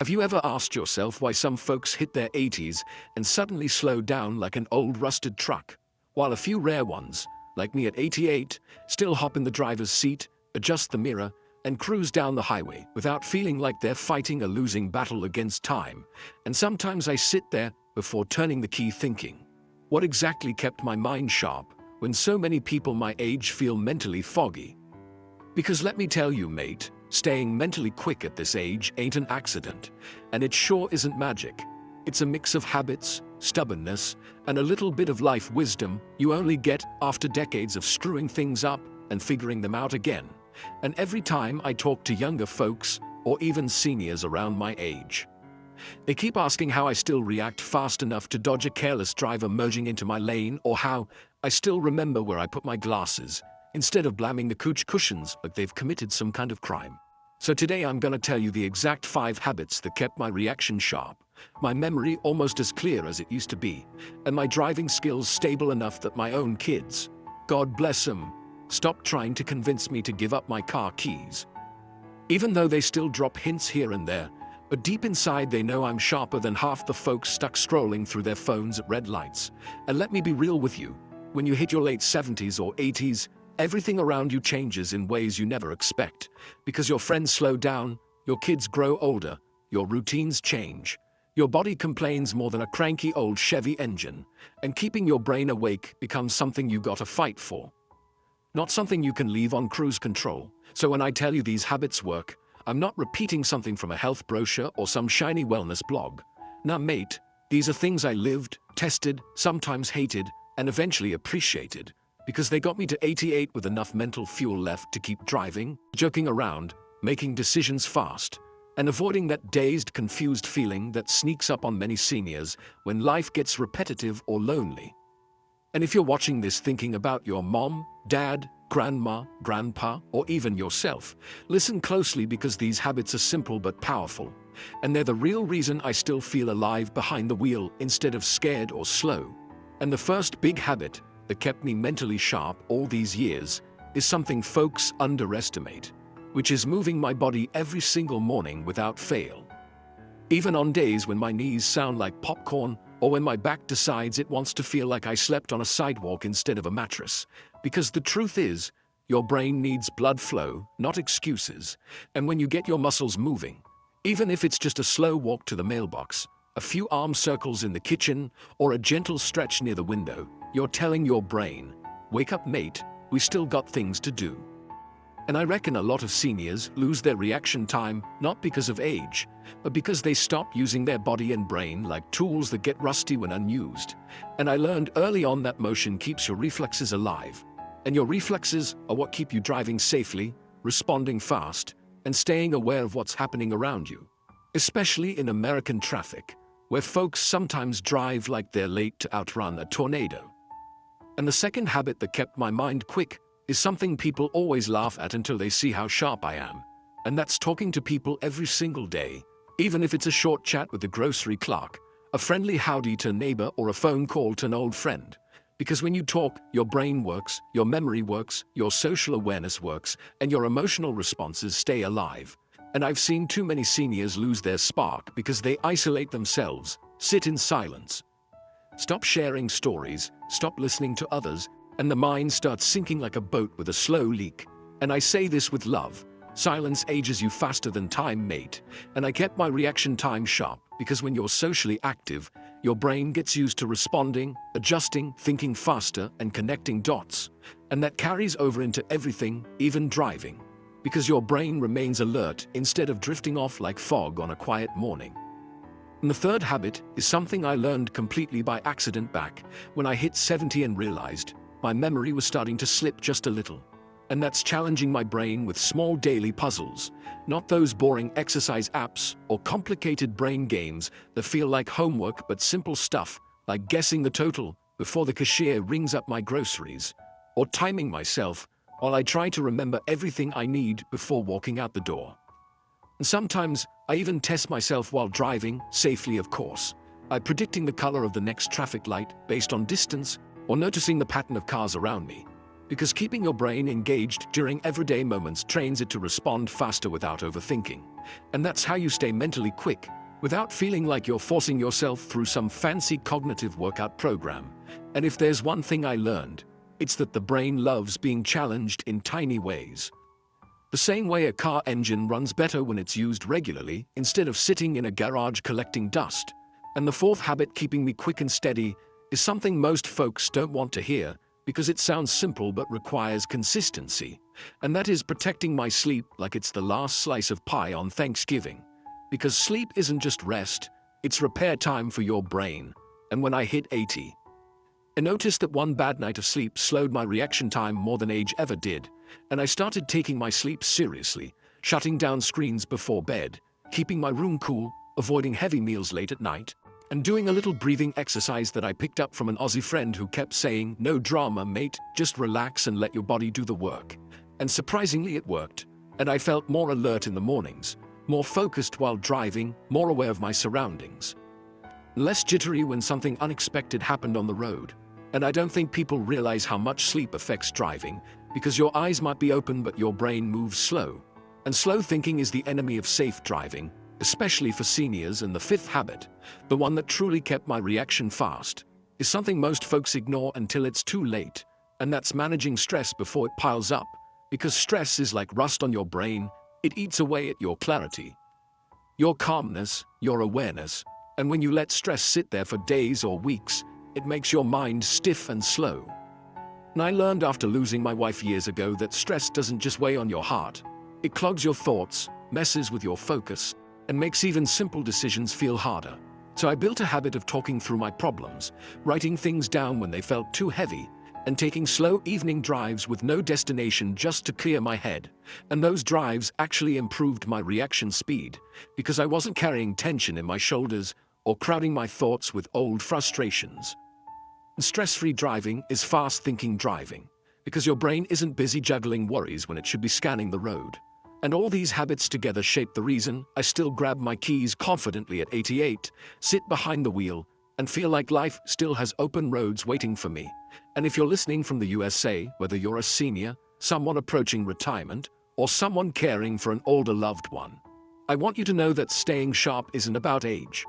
Have you ever asked yourself why some folks hit their 80s and suddenly slow down like an old rusted truck, while a few rare ones, like me at 88, still hop in the driver's seat, adjust the mirror, and cruise down the highway without feeling like they're fighting a losing battle against time? And sometimes I sit there before turning the key thinking, what exactly kept my mind sharp when so many people my age feel mentally foggy? Because let me tell you, mate, staying mentally quick at this age ain't an accident, and it sure isn't magic. It's a mix of habits, stubbornness, and a little bit of life wisdom you only get after decades of screwing things up and figuring them out again. And every time I talk to younger folks, or even seniors around my age, they keep asking how I still react fast enough to dodge a careless driver merging into my lane, or how I still remember where I put my glasses, instead of blaming the couch cushions like they've committed some kind of crime. So today I'm gonna tell you the exact 5 habits that kept my reaction sharp, my memory almost as clear as it used to be, and my driving skills stable enough that my own kids, God bless them, stopped trying to convince me to give up my car keys. Even though they still drop hints here and there, but deep inside they know I'm sharper than half the folks stuck scrolling through their phones at red lights. And let me be real with you, when you hit your late 70s or 80s, everything around you changes in ways you never expect, because your friends slow down, your kids grow older, your routines change, your body complains more than a cranky old Chevy engine, and keeping your brain awake becomes something you gotta fight for, not something you can leave on cruise control. So when I tell you these habits work, I'm not repeating something from a health brochure or some shiny wellness blog. Nah, mate, these are things I lived, tested, sometimes hated, and eventually appreciated, because they got me to 88 with enough mental fuel left to keep driving, joking around, making decisions fast, and avoiding that dazed, confused feeling that sneaks up on many seniors when life gets repetitive or lonely. And if you're watching this thinking about your mom, dad, grandma, grandpa, or even yourself, listen closely, because these habits are simple but powerful, and they're the real reason I still feel alive behind the wheel instead of scared or slow. And the first big habit that kept me mentally sharp all these years is something folks underestimate, which is moving my body every single morning without fail. Even on days when my knees sound like popcorn, or when my back decides it wants to feel like I slept on a sidewalk instead of a mattress. Because the truth is, your brain needs blood flow, not excuses. And when you get your muscles moving, even if it's just a slow walk to the mailbox, a few arm circles in the kitchen, or a gentle stretch near the window, you're telling your brain, wake up mate, we still got things to do. And I reckon a lot of seniors lose their reaction time not because of age, but because they stop using their body and brain like tools that get rusty when unused. And I learned early on that motion keeps your reflexes alive. And your reflexes are what keep you driving safely, responding fast, and staying aware of what's happening around you. Especially in American traffic, where folks sometimes drive like they're late to outrun a tornado. And the second habit that kept my mind quick is something people always laugh at until they see how sharp I am. And that's talking to people every single day, even if it's a short chat with the grocery clerk, a friendly howdy to a neighbor, or a phone call to an old friend. Because when you talk, your brain works, your memory works, your social awareness works, and your emotional responses stay alive. And I've seen too many seniors lose their spark because they isolate themselves, sit in silence, stop sharing stories, stop listening to others, and the mind starts sinking like a boat with a slow leak. And I say this with love, silence ages you faster than time, mate. And I kept my reaction time sharp, because when you're socially active, your brain gets used to responding, adjusting, thinking faster, and connecting dots. And that carries over into everything, even driving, because your brain remains alert instead of drifting off like fog on a quiet morning. And the third habit is something I learned completely by accident back when I hit 70 and realized my memory was starting to slip just a little. And that's challenging my brain with small daily puzzles, not those boring exercise apps or complicated brain games that feel like homework, but simple stuff like guessing the total before the cashier rings up my groceries, or timing myself while I try to remember everything I need before walking out the door. And sometimes I even test myself while driving, safely of course, by predicting the color of the next traffic light based on distance, or noticing the pattern of cars around me. because keeping your brain engaged during everyday moments trains it to respond faster without overthinking. And that's how you stay mentally quick, without feeling like you're forcing yourself through some fancy cognitive workout program. And if there's one thing I learned, it's that the brain loves being challenged in tiny ways. The same way a car engine runs better when it's used regularly, instead of sitting in a garage collecting dust. And the fourth habit keeping me quick and steady is something most folks don't want to hear, because it sounds simple but requires consistency. And that is protecting my sleep like it's the last slice of pie on Thanksgiving. Because sleep isn't just rest, it's repair time for your brain. And when I hit 80, I noticed that one bad night of sleep slowed my reaction time more than age ever did, and I started taking my sleep seriously, shutting down screens before bed, keeping my room cool, avoiding heavy meals late at night, and doing a little breathing exercise that I picked up from an Aussie friend who kept saying, "No drama, mate, just relax and let your body do the work." And surprisingly it worked, and I felt more alert in the mornings, more focused while driving, more aware of my surroundings, less jittery when something unexpected happened on the road. And I don't think people realize how much sleep affects driving, because your eyes might be open but your brain moves slow. And slow thinking is the enemy of safe driving, especially for seniors. And the fifth habit, the one that truly kept my reaction fast, is something most folks ignore until it's too late, and that's managing stress before it piles up, because stress is like rust on your brain. It eats away at your clarity, your calmness, your awareness, and when you let stress sit there for days or weeks, it makes your mind stiff and slow. And I learned after losing my wife years ago that stress doesn't just weigh on your heart. It clogs your thoughts, messes with your focus, and makes even simple decisions feel harder. So I built a habit of talking through my problems, writing things down when they felt too heavy, and taking slow evening drives with no destination just to clear my head. And those drives actually improved my reaction speed, because I wasn't carrying tension in my shoulders or crowding my thoughts with old frustrations. Stress-free driving is fast-thinking driving, because your brain isn't busy juggling worries when it should be scanning the road. And all these habits together shape the reason I still grab my keys confidently at 88, sit behind the wheel, and feel like life still has open roads waiting for me. And if you're listening from the USA, whether you're a senior, someone approaching retirement, or someone caring for an older loved one, I want you to know that staying sharp isn't about age.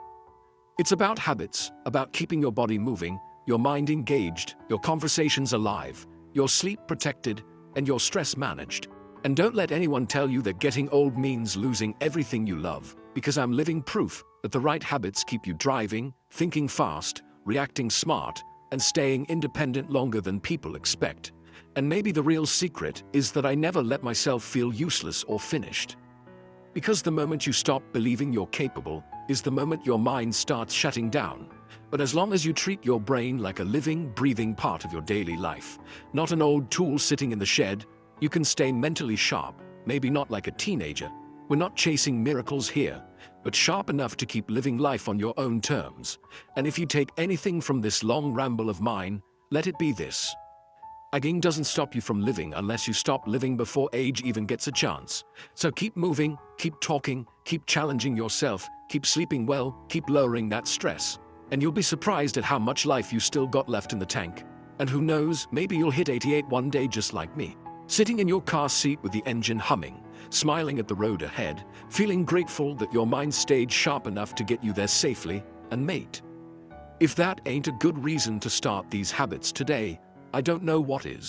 It's about habits, about keeping your body moving, your mind engaged, your conversations alive, your sleep protected, and your stress managed. And don't let anyone tell you that getting old means losing everything you love, because I'm living proof that the right habits keep you driving, thinking fast, reacting smart, and staying independent longer than people expect. And maybe the real secret is that I never let myself feel useless or finished. Because the moment you stop believing you're capable is the moment your mind starts shutting down. But as long as you treat your brain like a living, breathing part of your daily life, not an old tool sitting in the shed, you can stay mentally sharp, maybe not like a teenager. We're not chasing miracles here, but sharp enough to keep living life on your own terms. And if you take anything from this long ramble of mine, let it be this: aging doesn't stop you from living unless you stop living before age even gets a chance. So keep moving, keep talking, keep challenging yourself, keep sleeping well, keep lowering that stress. And you'll be surprised at how much life you still got left in the tank. And who knows, maybe you'll hit 88 one day just like me, sitting in your car seat with the engine humming, smiling at the road ahead, feeling grateful that your mind stayed sharp enough to get you there safely. And mate, if that ain't a good reason to start these habits today, I don't know what is.